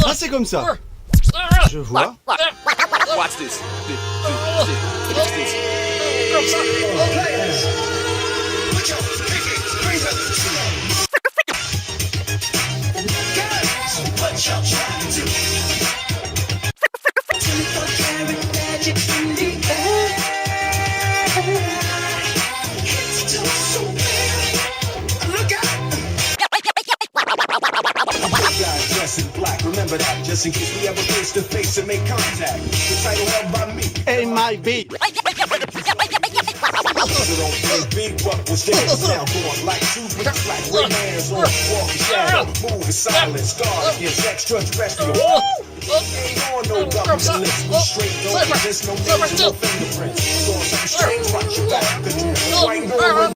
Ah, c'est comme ça. Je vois. Watch this. Watch this. Comme ça. Put your pinky finger Guys, what y'all trying to do? 24 karat magic in the air. It's just so weird. Look out! Guys dressed in black, remember that, just in case we ever face to face and make contact. The title held by me. MIB. Don't play big, what was there? Sound going like shoes with black red hands on walk the shadow, move in silence, guard against extraterrestrial. Ain't on no government list, we straight don't exist, no names, no fingerprints. Doing something strange, watch your back, cause you white girl.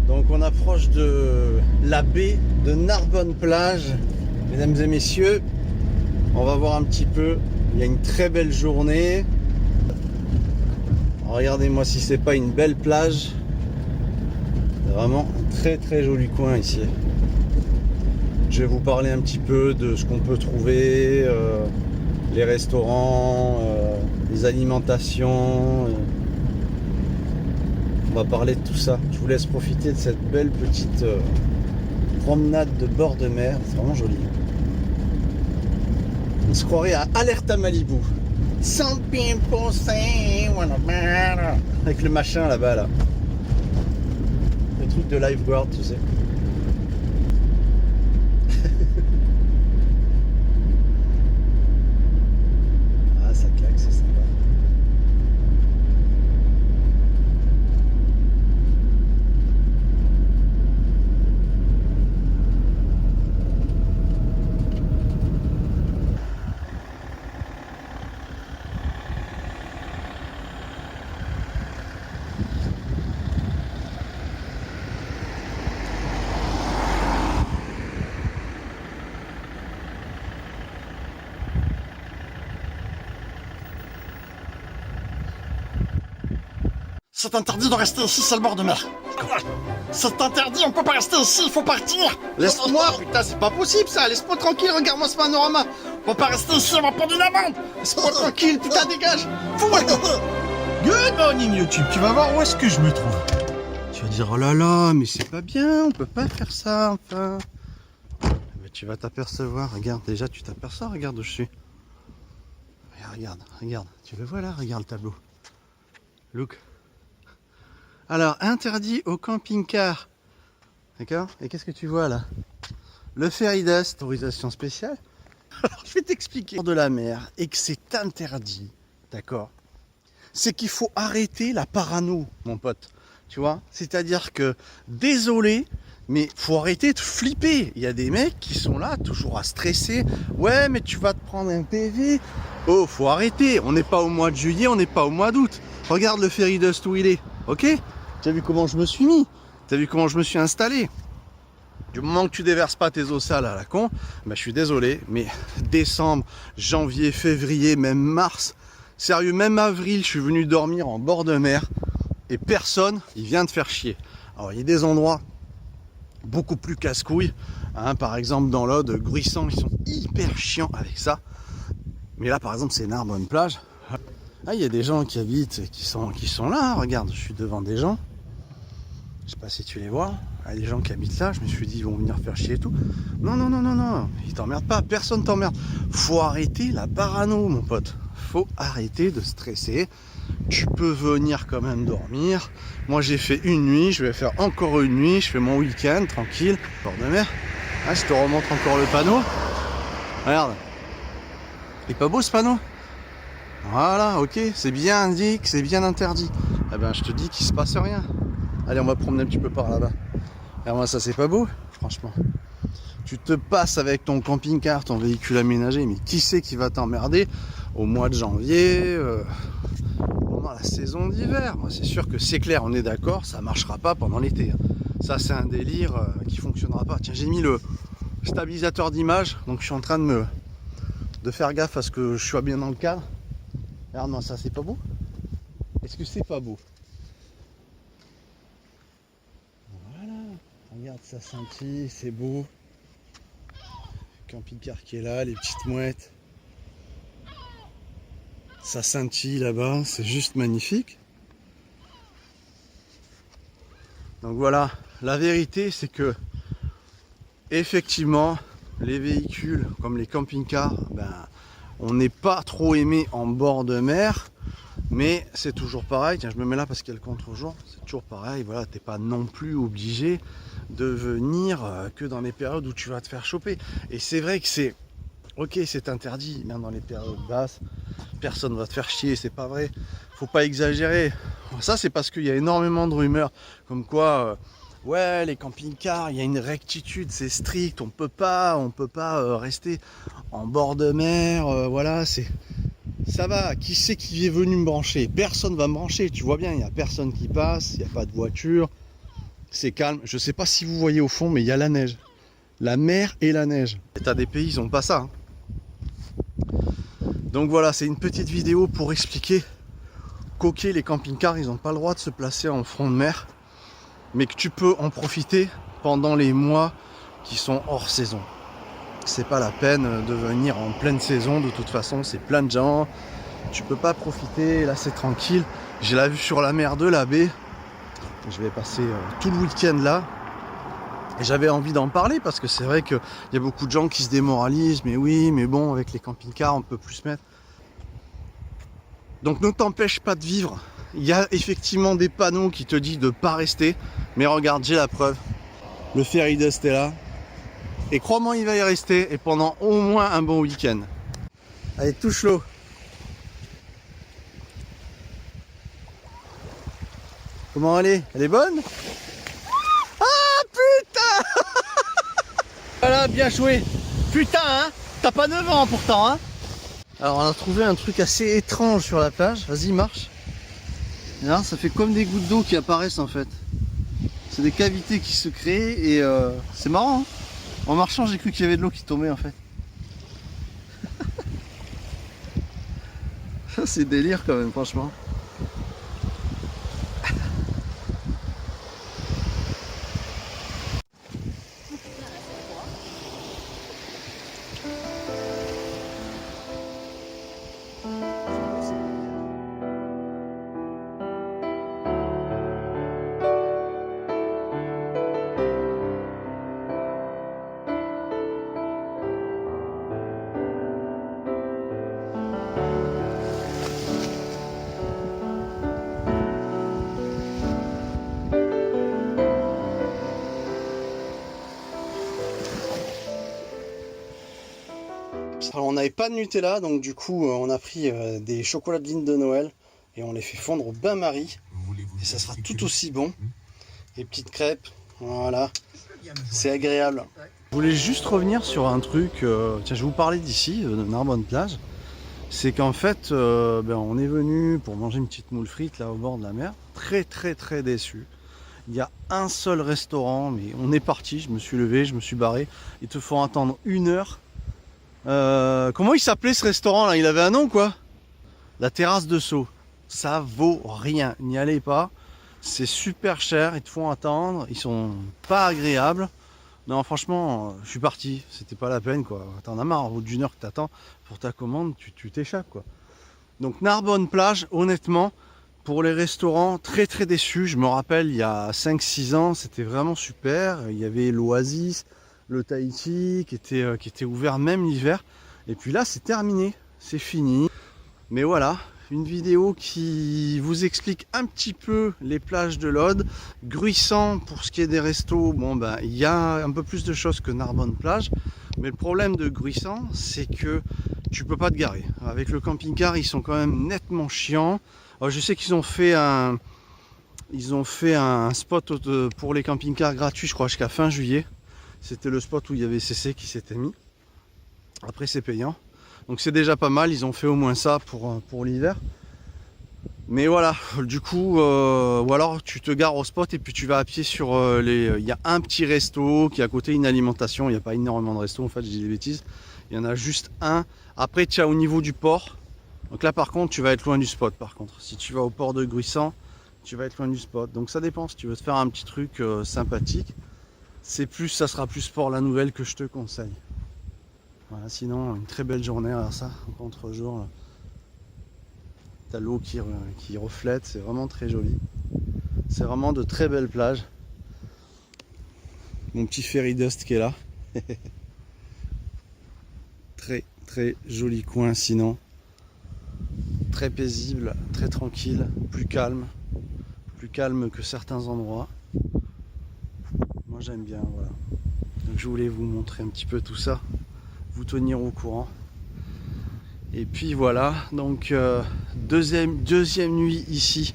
Donc on approche de la baie de Narbonne-Plage. Mesdames et messieurs, on va voir un petit peu. Il y a une très belle journée. Regardez-moi si c'est pas une belle plage. C'est vraiment un très très joli coin ici. Je vais vous parler un petit peu de ce qu'on peut trouver, les restaurants, les alimentations. On va parler de tout ça. Je vous laisse profiter de cette belle petite promenade de bord de mer. C'est vraiment joli. On se croirait à Alerta Malibu. Avec le machin là-bas là. Le truc de lifeguard, tu sais. Ah, ça claque, c'est sympa. C'est interdit de rester ici, c'est le bord de mer. C'est interdit, on peut pas rester ici, il faut partir. Laisse-moi, putain, c'est pas possible ça. Laisse-moi tranquille, regarde-moi ce panorama. On peut pas rester ici, on va prendre une amende. Laisse-moi tranquille, putain, dégage. Fous-moi. Good morning YouTube, tu vas voir où est-ce que je me trouve. Tu vas dire, oh là là, mais c'est pas bien, on peut pas faire ça, enfin. Mais tu vas t'apercevoir, regarde, déjà tu t'aperçois, regarde où je suis. Regarde, tu le vois là, regarde le tableau. Look. Alors, interdit au camping-car. D'accord? Et qu'est-ce que tu vois là? Le ferry dust, autorisation spéciale. Alors, je vais t'expliquer. De la mer, et que c'est interdit, d'accord? C'est qu'il faut arrêter la parano, mon pote. Tu vois? C'est-à-dire que, désolé, mais faut arrêter de flipper. Il y a des mecs qui sont là, toujours à stresser. Ouais, mais tu vas te prendre un PV. Oh, faut arrêter. On n'est pas au mois de juillet, on n'est pas au mois d'août. Regarde le ferry dust où il est. Ok? Tu as vu comment je me suis mis? Tu as vu comment je me suis installé? Du moment que tu déverses pas tes eaux sales à la con, bah, je suis désolé, mais décembre, janvier, février, même mars, sérieux, même avril, je suis venu dormir en bord de mer et personne, il vient de faire chier. Alors, il y a des endroits beaucoup plus casse-couille. Hein, par exemple, dans l'Aude, Gruissant, ils sont hyper chiants avec ça. Mais là, par exemple, c'est Narbonne plage. Ah, il y a des gens qui habitent et qui sont là. Regarde, je suis devant des gens. Je sais pas si tu les vois. Il y a des gens qui habitent là. Je me suis dit, ils vont venir faire chier et tout. Non, non, non, non, non. Ils t'emmerdent pas. Personne t'emmerde. Faut arrêter la parano, mon pote. Faut arrêter de stresser. Tu peux venir quand même dormir. Moi, j'ai fait une nuit. Je vais faire encore une nuit. Je fais mon week-end tranquille. Bord de mer. Ah, je te remontre encore le panneau. Regarde. Il est pas beau ce panneau? Voilà, ok, c'est bien indiqué, c'est bien interdit. Eh ben, je te dis qu'il se passe rien. Allez, on va promener un petit peu par là-bas. Et moi, ça, c'est pas beau, franchement. Tu te passes avec ton camping-car, ton véhicule aménagé, mais qui c'est qui va t'emmerder au mois de janvier, pendant la saison d'hiver? Moi, c'est sûr que c'est clair, on est d'accord, ça marchera pas pendant l'été. Ça, c'est un délire qui fonctionnera pas. Tiens, j'ai mis le stabilisateur d'image, donc je suis en train de faire gaffe à ce que je sois bien dans le cadre. Regarde-moi ça, c'est pas beau? Est-ce que c'est pas beau? Voilà, regarde, ça scintille, c'est beau. Camping-car qui est là, les petites mouettes. Ça scintille là-bas, c'est juste magnifique. Donc voilà, la vérité c'est que effectivement, les véhicules comme les camping-cars, on n'est pas trop aimé en bord de mer, mais c'est toujours pareil. Tiens, je me mets là parce qu'il y a le contre-jour. C'est toujours pareil. Voilà, t'es pas non plus obligé de venir que dans les périodes où tu vas te faire choper. Et c'est vrai que c'est ok, c'est interdit, même dans les périodes basses. Personne va te faire chier, c'est pas vrai. Faut pas exagérer. Ça, c'est parce qu'il y a énormément de rumeurs comme quoi. Ouais, les camping-cars, il y a une rectitude, c'est strict, on peut pas rester en bord de mer, voilà, ça va, qui c'est qui est venu me brancher? Personne va me brancher, tu vois bien, il n'y a personne qui passe, il n'y a pas de voiture, c'est calme, je sais pas si vous voyez au fond, mais il y a la neige, la mer et la neige. Et t'as des pays, ils ont pas ça. Hein. Donc voilà, c'est une petite vidéo pour expliquer qu'ok, les camping-cars, ils n'ont pas le droit de se placer en front de mer, mais que tu peux en profiter pendant les mois qui sont hors saison. C'est pas la peine de venir en pleine saison, de toute façon c'est plein de gens, tu peux pas profiter, là c'est tranquille. J'ai la vue sur la mer de la baie, je vais passer tout le week-end là, et j'avais envie d'en parler parce que c'est vrai qu'il y a beaucoup de gens qui se démoralisent, mais oui, mais bon, avec les camping-cars on peut plus se mettre. Donc ne t'empêche pas de vivre. Il y a effectivement des panneaux qui te disent de ne pas rester. Mais regarde, j'ai la preuve. Le ferry dust est là. Et crois-moi, il va y rester. Et pendant au moins un bon week-end. Allez, touche l'eau. Comment elle est? Elle est bonne? Ah putain. Voilà, bien joué. Putain, hein. T'as pas 9 ans pourtant, hein. Alors, on a trouvé un truc assez étrange sur la plage. Vas-y, marche. Là, ça fait comme des gouttes d'eau qui apparaissent en fait. C'est des cavités qui se créent et c'est marrant. Hein, en marchant, j'ai cru qu'il y avait de l'eau qui tombait en fait. Ça, c'est délire quand même, franchement. Alors, on n'avait pas de Nutella, donc du coup on a pris des chocolatines de Noël et on les fait fondre au bain-marie et ça sera tout aussi bon. Les petites crêpes, voilà, c'est agréable. Je voulais juste revenir sur un truc, tiens, je vais vous parler d'ici, de Narbonne plage. C'est qu'en fait on est venu pour manger une petite moule frite là au bord de la mer, très déçu. Il y a un seul restaurant, mais on est parti, je me suis levé, je me suis barré, ils te font attendre 1 heure. Comment il s'appelait ce restaurant là? Il avait un nom quoi? La terrasse de Sceaux. Ça vaut rien, n'y allez pas. C'est super cher, ils te font attendre, ils sont pas agréables. Non, franchement, je suis parti, c'était pas la peine quoi. T'en as marre, au bout d'une heure que t'attends pour ta commande, tu t'échappes quoi. Donc Narbonne plage, honnêtement, pour les restaurants, très très déçu. Je me rappelle, il y a 5-6 ans, c'était vraiment super. Il y avait l'Oasis, le Tahiti qui était ouvert même l'hiver. Et puis là, c'est terminé, c'est fini. Mais voilà, une vidéo qui vous explique un petit peu les plages de l'Aude. Gruissant, pour ce qui est des restos, bon ben il y a un peu plus de choses que Narbonne plage. Mais le problème de Gruissant, c'est que tu peux pas te garer. Avec le camping-car, ils sont quand même nettement chiants. Alors, je sais qu'ils ont fait un spot pour les camping-cars gratuit, je crois, jusqu'à fin juillet. C'était le spot où il y avait CC qui s'était mis. Après, c'est payant. Donc c'est déjà pas mal, ils ont fait au moins ça pour l'hiver. Mais voilà, du coup, ou alors tu te gares au spot et puis tu vas à pied sur il y a un petit resto qui est à côté, une alimentation. Il n'y a pas énormément de restos en fait, je dis des bêtises. Il y en a juste un. Après tu as au niveau du port. Donc là par contre tu vas être loin du spot par contre. Si tu vas au port de Gruissant, tu vas être loin du spot. Donc ça dépend, si tu veux te faire un petit truc sympathique. Ça sera plus Port La Nouvelle que je te conseille. Voilà, sinon une très belle journée, alors ça, en contre-jour. T'as l'eau qui reflète, c'est vraiment très joli. C'est vraiment de très belles plages. Mon petit ferry dust qui est là. Très très joli coin sinon. Très paisible, très tranquille, plus calme que certains endroits. Moi j'aime bien, voilà. Donc je voulais vous montrer un petit peu tout ça, vous tenir au courant. Et puis voilà, donc deuxième nuit ici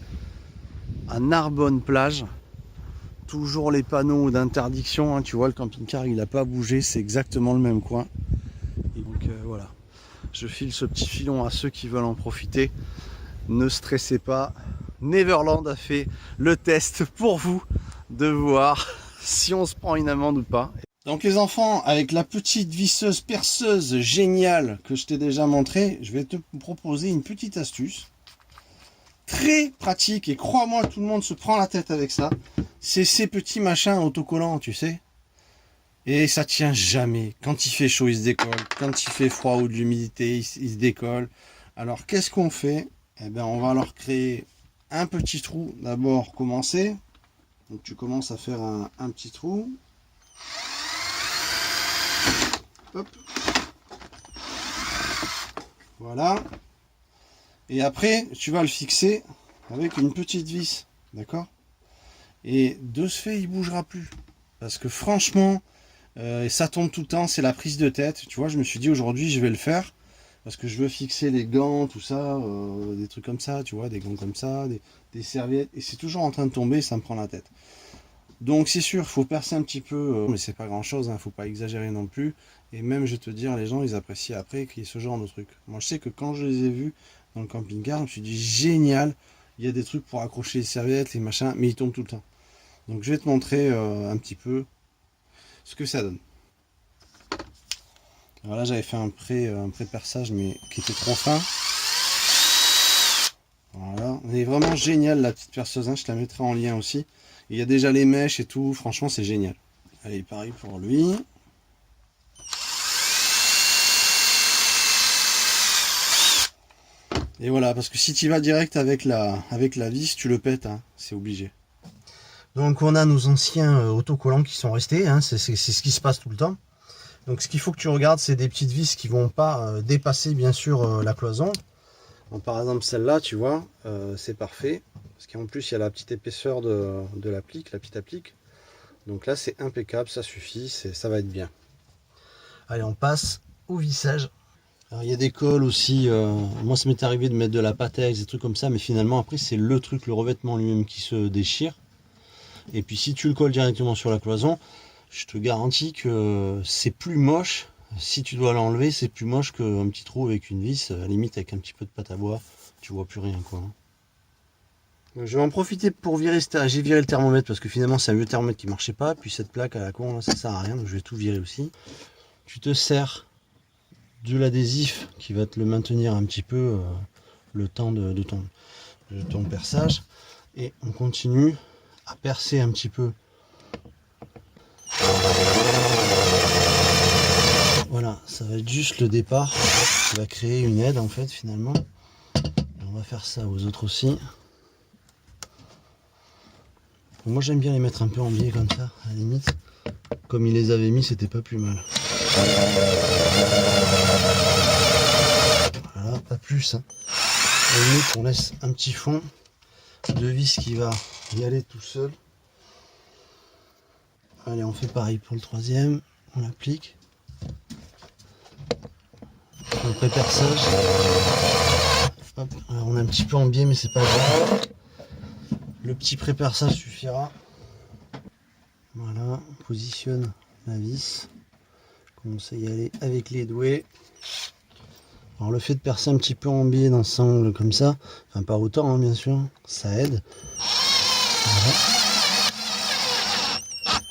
à Narbonne plage. Toujours les panneaux d'interdiction, hein, tu vois le camping-car il n'a pas bougé, c'est exactement le même coin. Et donc voilà, je file ce petit filon à ceux qui veulent en profiter. Ne stressez pas, Neverland a fait le test pour vous de voir si on se prend une amende ou pas. Donc les enfants, avec la petite visseuse perceuse géniale que je t'ai déjà montré, je vais te proposer une petite astuce. Très pratique et crois-moi, tout le monde se prend la tête avec ça. C'est ces petits machins autocollants, tu sais. Et ça tient jamais. Quand il fait chaud, il se décolle. Quand il fait froid ou de l'humidité, il se décolle. Alors qu'est-ce qu'on fait? Eh bien, on va leur créer un petit trou. D'abord, commencer. Donc tu commences à faire un petit trou. Hop. Voilà. Et après, tu vas le fixer avec une petite vis. D'accord? Et de ce fait, il bougera plus. Parce que franchement, ça tombe tout le temps, c'est la prise de tête. Tu vois, je me suis dit aujourd'hui, je vais le faire. Parce que je veux fixer les gants, tout ça, des trucs comme ça, tu vois, des gants comme ça, des serviettes. Et c'est toujours en train de tomber, ça me prend la tête. Donc c'est sûr, il faut percer un petit peu, mais c'est pas grand chose, hein, faut pas exagérer non plus. Et même, je vais te dire, les gens, ils apprécient après qu'il y ait ce genre de truc. Moi, je sais que quand je les ai vus dans le camping-car, je me suis dit, génial, il y a des trucs pour accrocher les serviettes, les machins, mais ils tombent tout le temps. Donc je vais te montrer un petit peu ce que ça donne. Alors là, j'avais fait un pré-perçage, mais qui était trop fin. Voilà, elle est vraiment géniale la petite perceuse, hein, je te la mettrai en lien aussi. Il y a déjà les mèches et tout, franchement c'est génial. Allez, pareil pour lui. Et voilà, parce que si tu vas direct avec la vis, tu le pètes, hein, c'est obligé. Donc on a nos anciens autocollants qui sont restés, hein, c'est ce qui se passe tout le temps. Donc ce qu'il faut que tu regardes, c'est des petites vis qui vont pas dépasser bien sûr la cloison. Donc, par exemple celle-là, tu vois, c'est parfait. Parce qu'en plus il y a la petite épaisseur de la petite applique. Donc là c'est impeccable, ça suffit, ça va être bien. Allez, on passe au vissage. Alors il y a des cols aussi, moi ça m'est arrivé de mettre de la Patex, des trucs comme ça, mais finalement après c'est le revêtement lui-même qui se déchire. Et puis si tu le colles directement sur la cloison, je te garantis que c'est plus moche. Si tu dois l'enlever, c'est plus moche qu'un petit trou avec une vis, à la limite avec un petit peu de pâte à bois, tu vois plus rien quoi. Donc, je vais en profiter pour virer, j'ai viré le thermomètre parce que finalement c'est un vieux thermomètre qui marchait pas, puis cette plaque à la con là, ça sert à rien, donc je vais tout virer aussi. Tu te sers de l'adhésif qui va te le maintenir un petit peu le temps de ton perçage. Et on continue à percer un petit peu. Voilà, ça va être juste le départ qui va créer une aide en fait finalement. Et on va faire ça aux autres aussi. Bon, moi j'aime bien les mettre un peu en biais comme ça, à la limite. Comme il les avait mis, c'était pas plus mal. Voilà, pas plus. Hein. À la limite, on laisse un petit fond de vis qui va y aller tout seul. Allez, on fait pareil pour le troisième. On l'applique. Le pré-perçage. Hop, alors on est un petit peu en biais, mais c'est pas grave. Le petit pré-perçage suffira. Voilà, on positionne la vis. Commence à y aller avec les doués. Alors le fait de percer un petit peu en biais dans ce angle comme ça, enfin pas autant hein, bien sûr, ça aide. Voilà.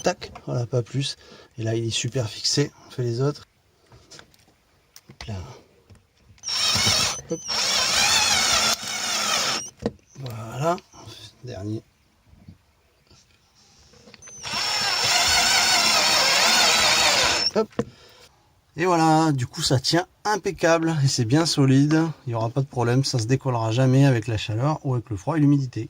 Tac, voilà, pas plus. Et là il est super fixé, on fait les autres. Hop là. Hop. Voilà, dernier. Hop. Et voilà, du coup ça tient impeccable et c'est bien solide, il n'y aura pas de problème, ça se décollera jamais avec la chaleur ou avec le froid et l'humidité.